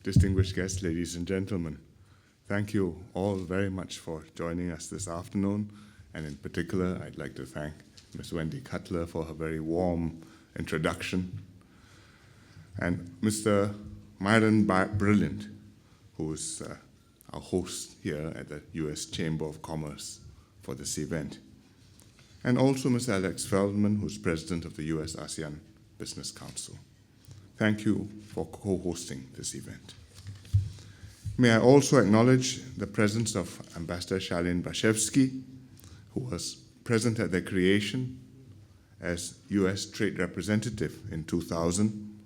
distinguished guests, ladies and gentlemen, thank you all very much for joining us this afternoon. And in particular, I'd like to thank Ms. Wendy Cutler for her very warm introduction. And Mr. Myron Brilliant, who is our host here at the U.S. Chamber of Commerce for this event. And also Mr. Alex Feldman, who's president of the U.S. ASEAN Business Council. Thank you for co-hosting this event. May I also acknowledge the presence of Ambassador Charlene Bashevsky, who was present at their creation as U.S. Trade Representative in 2000,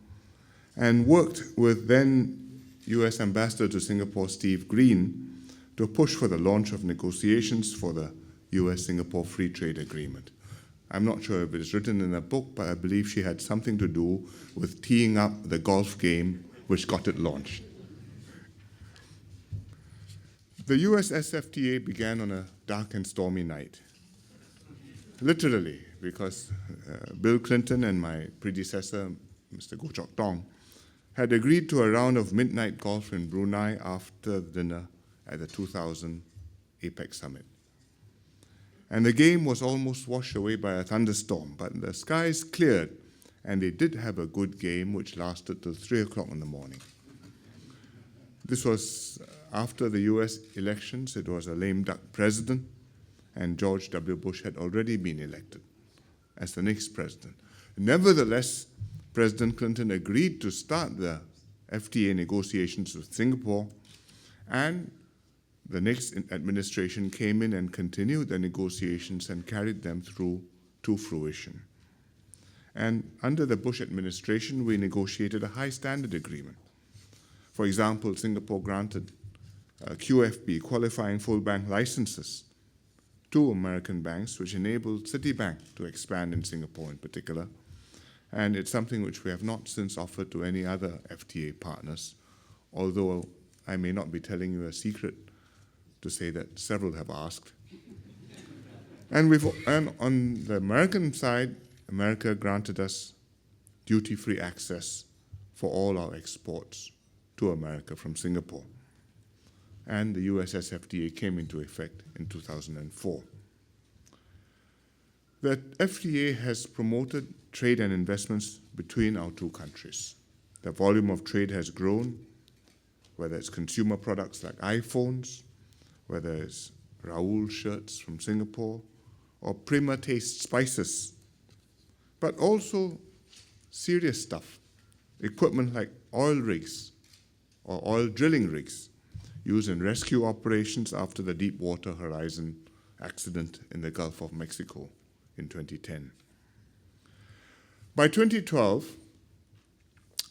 and worked with then U.S. Ambassador to Singapore, Steve Green, to push for the launch of negotiations for the U.S.-Singapore Free Trade Agreement. I'm not sure if it is written in a book, but I believe she had something to do with teeing up the golf game which got it launched. The US SFTA began on a dark and stormy night. Literally, because Bill Clinton and my predecessor, Mr. Goh Chok Tong, had agreed to a round of midnight golf in Brunei after dinner at the 2000 APEC summit. And the game was almost washed away by a thunderstorm, but the skies cleared, and they did have a good game, which lasted till 3 o'clock in the morning. This was after the US elections. It was a lame duck president, and George W. Bush had already been elected as the next president. Nevertheless, President Clinton agreed to start the FTA negotiations with Singapore, and the next administration came in and continued the negotiations and carried them through to fruition. And under the Bush administration, we negotiated a high standard agreement. For example, Singapore granted QFB, qualifying full bank licenses, to American banks, which enabled Citibank to expand in Singapore in particular. And it's something which we have not since offered to any other FTA partners, although I may not be telling you a secret to say that several have asked. And on the American side, America granted us duty-free access for all our exports to America from Singapore. And the US SFTA came into effect in 2004. The FTA has promoted trade and investments between our two countries. The volume of trade has grown, whether it's consumer products like iPhones, whether it's Raoul shirts from Singapore, or Prima Taste spices, but also serious stuff, equipment like oil rigs or oil drilling rigs used in rescue operations after the Deepwater Horizon accident in the Gulf of Mexico in 2010. By 2012,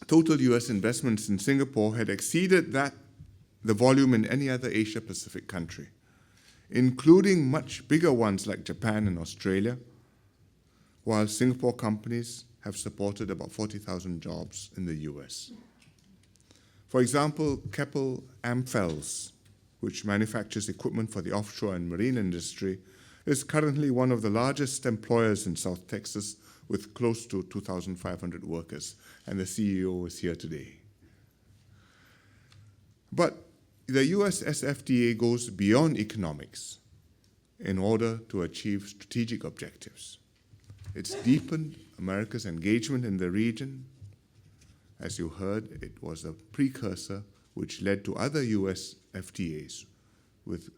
total US investments in Singapore had exceeded the volume in any other Asia-Pacific country, including much bigger ones like Japan and Australia, while Singapore companies have supported about 40,000 jobs in the US. For example, Keppel Amphels, which manufactures equipment for the offshore and marine industry, is currently one of the largest employers in South Texas with close to 2,500 workers, and the CEO is here today. But the US SFTA goes beyond economics in order to achieve strategic objectives. It's deepened America's engagement in the region. As you heard, it was a precursor which led to other US FTAs with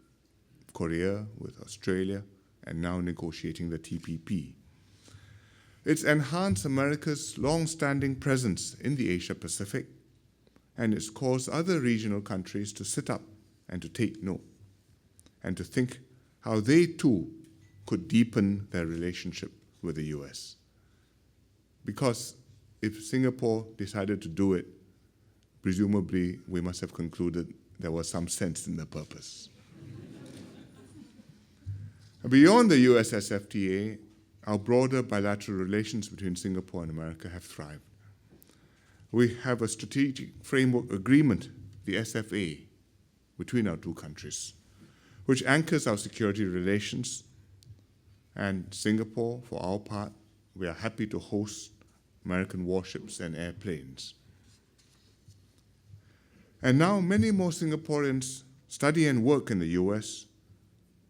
Korea, with Australia, and now negotiating the TPP. It's enhanced America's long-standing presence in the Asia-Pacific, and it's caused other regional countries to sit up and to take note and to think how they too could deepen their relationship with the US. Because if Singapore decided to do it, presumably we must have concluded there was some sense in the purpose. Beyond the US SFTA, our broader bilateral relations between Singapore and America have thrived. We have a strategic framework agreement, the SFA, between our two countries, which anchors our security relations. And Singapore, for our part, we are happy to host American warships and airplanes. And now many more Singaporeans study and work in the US,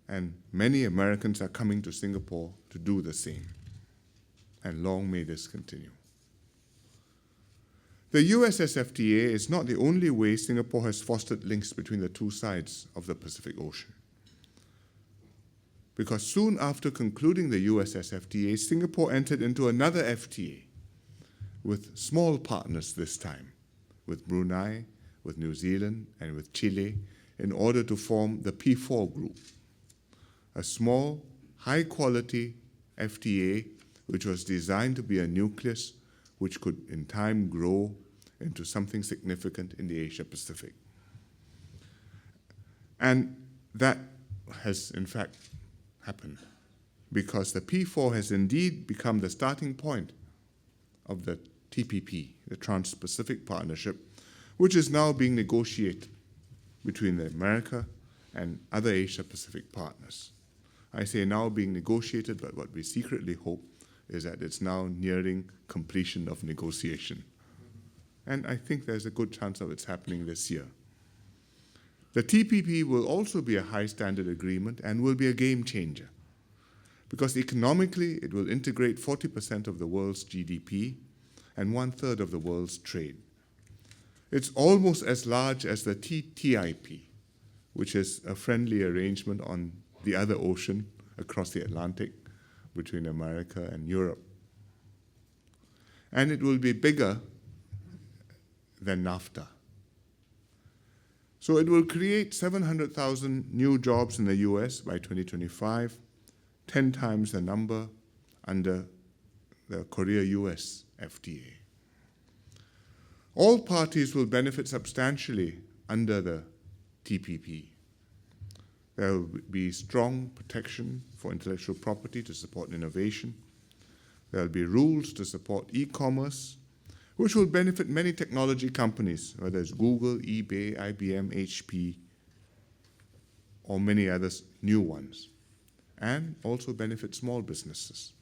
and many Americans are coming to Singapore to do the same. And long may this continue. The US SFTA is not the only way Singapore has fostered links between the two sides of the Pacific Ocean. Because soon after concluding the US SFTA, Singapore entered into another FTA with small partners this time, with Brunei, with New Zealand, and with Chile, in order to form the P4 group, a small, high-quality FTA which was designed to be a nucleus which could in time grow into something significant in the Asia-Pacific. And that has, in fact, happened, because the P4 has indeed become the starting point of the TPP, the Trans-Pacific Partnership, which is now being negotiated between America and other Asia-Pacific partners. I say now being negotiated, but what we secretly hope is that it's now nearing completion of negotiation. And I think there's a good chance of it's happening this year. The TPP will also be a high-standard agreement and will be a game changer, because economically it will integrate 40% of the world's GDP and 1/3 of the world's trade. It's almost as large as the TTIP, which is a friendly arrangement on the other ocean across the Atlantic between America and Europe. And it will be bigger than NAFTA. So it will create 700,000 new jobs in the US by 2025, 10 times the number under the Korea-US FTA. All parties will benefit substantially under the TPP. There will be strong protection for intellectual property to support innovation. There will be rules to support e-commerce, which will benefit many technology companies, whether it's Google, eBay, IBM, HP, or many others, new ones, and also benefit small businesses.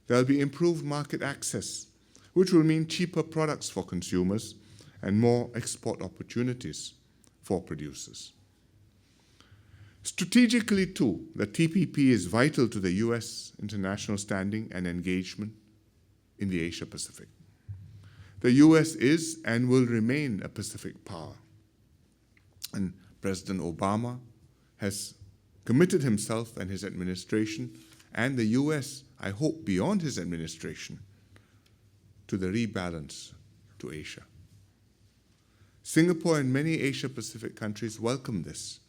There will be improved market access, which will mean cheaper products for consumers and more export opportunities for producers. Strategically, too, the TPP is vital to the US international standing and engagement in the Asia-Pacific. The US is and will remain a Pacific power. And President Obama has committed himself and his administration, and the US, I hope beyond his administration, to the rebalance to Asia. Singapore and many Asia-Pacific countries welcome this,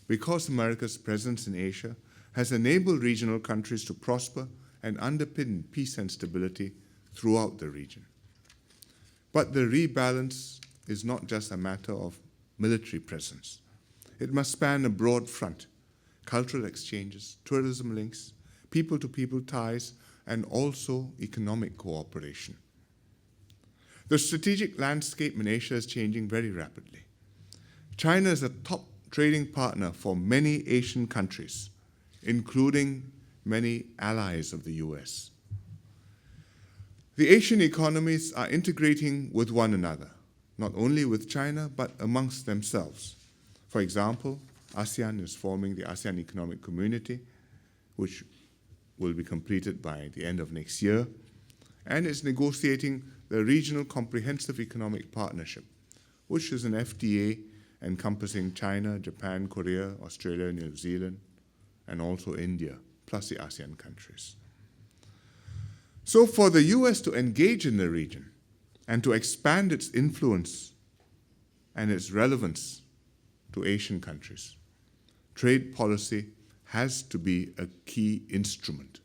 because America's presence in Asia has enabled regional countries to prosper and underpin peace and stability throughout the region. But the rebalance is not just a matter of military presence. It must span a broad front: cultural exchanges, tourism links, people-to-people ties, and also economic cooperation. The strategic landscape in Asia is changing very rapidly. China is a top trading partner for many Asian countries, including many allies of the US. The Asian economies are integrating with one another, not only with China, but amongst themselves. For example, ASEAN is forming the ASEAN Economic Community, which will be completed by the end of next year, and is negotiating the Regional Comprehensive Economic Partnership, which is an FTA encompassing China, Japan, Korea, Australia, New Zealand, and also India, plus the ASEAN countries. So for the US to engage in the region and to expand its influence and its relevance to Asian countries, trade policy has to be a key instrument.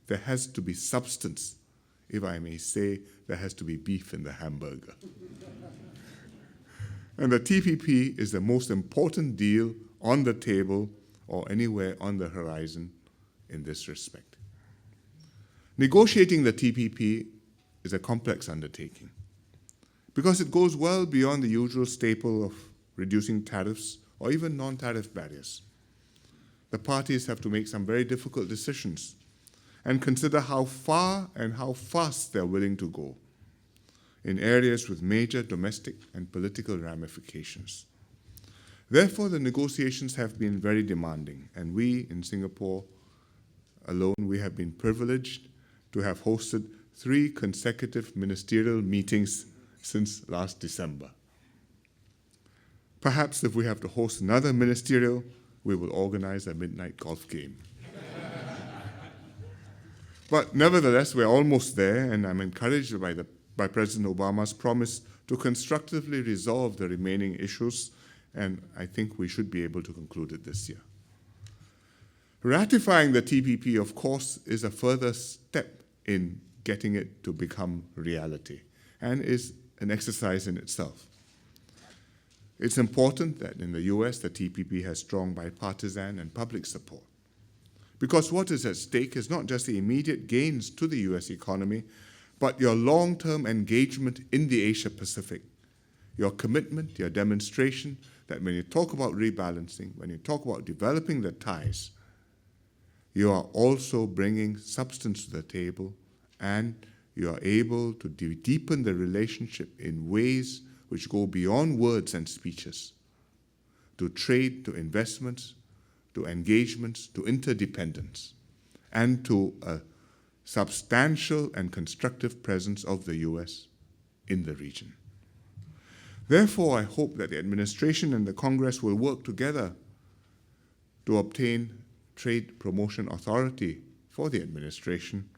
There has to be substance. If I may say, there has to be beef in the hamburger. And the TPP is the most important deal on the table or anywhere on the horizon in this respect. Negotiating the TPP is a complex undertaking because it goes well beyond the usual staple of reducing tariffs or even non-tariff barriers. The parties have to make some very difficult decisions and consider how far and how fast they're willing to go. in areas with major domestic and political ramifications. Therefore, the negotiations have been very demanding, and we in Singapore alone, we have been privileged to have hosted 3 consecutive ministerial meetings since last December. Perhaps if we have to host another ministerial, we will organize a midnight golf game. But nevertheless, we're almost there, and I'm encouraged by President Obama's promise to constructively resolve the remaining issues, and I think we should be able to conclude it this year. Ratifying the TPP, of course, is a further step in getting it to become reality, and is an exercise in itself. It's important that in the US, the TPP has strong bipartisan and public support, because what is at stake is not just the immediate gains to the US economy, but your long-term engagement in the Asia-Pacific, your commitment, your demonstration that when you talk about rebalancing, when you talk about developing the ties, you are also bringing substance to the table, and you are able to deepen the relationship in ways which go beyond words and speeches, to trade, to investments, to engagements, to interdependence, and to a substantial and constructive presence of the US in the region. Therefore, I hope that the administration and the Congress will work together to obtain trade promotion authority for the administration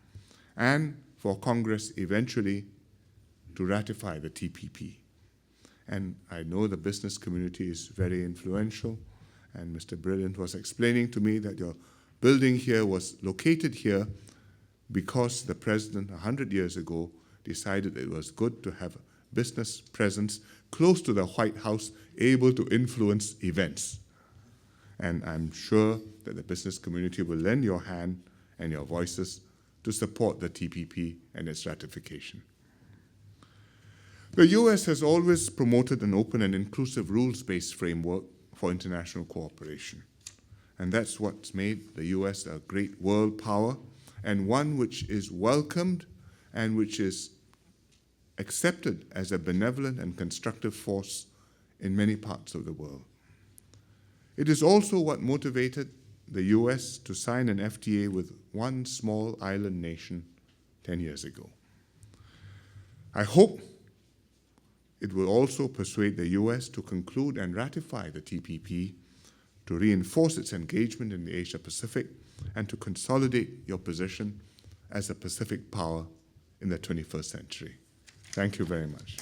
and for Congress eventually to ratify the TPP. And I know the business community is very influential, and Mr. Brilliant was explaining to me that your building here was located here because the president 100 years ago decided it was good to have a business presence close to the White House, able to influence events. And I'm sure that the business community will lend your hand and your voices to support the TPP and its ratification. The US has always promoted an open and inclusive rules-based framework for international cooperation. And that's what's made the US a great world power, and one which is welcomed and which is accepted as a benevolent and constructive force in many parts of the world. It is also what motivated the US to sign an FTA with one small island nation 10 years ago. I hope it will also persuade the US to conclude and ratify the TPP, to reinforce its engagement in the Asia-Pacific, and to consolidate your position as a Pacific power in the 21st century. Thank you very much.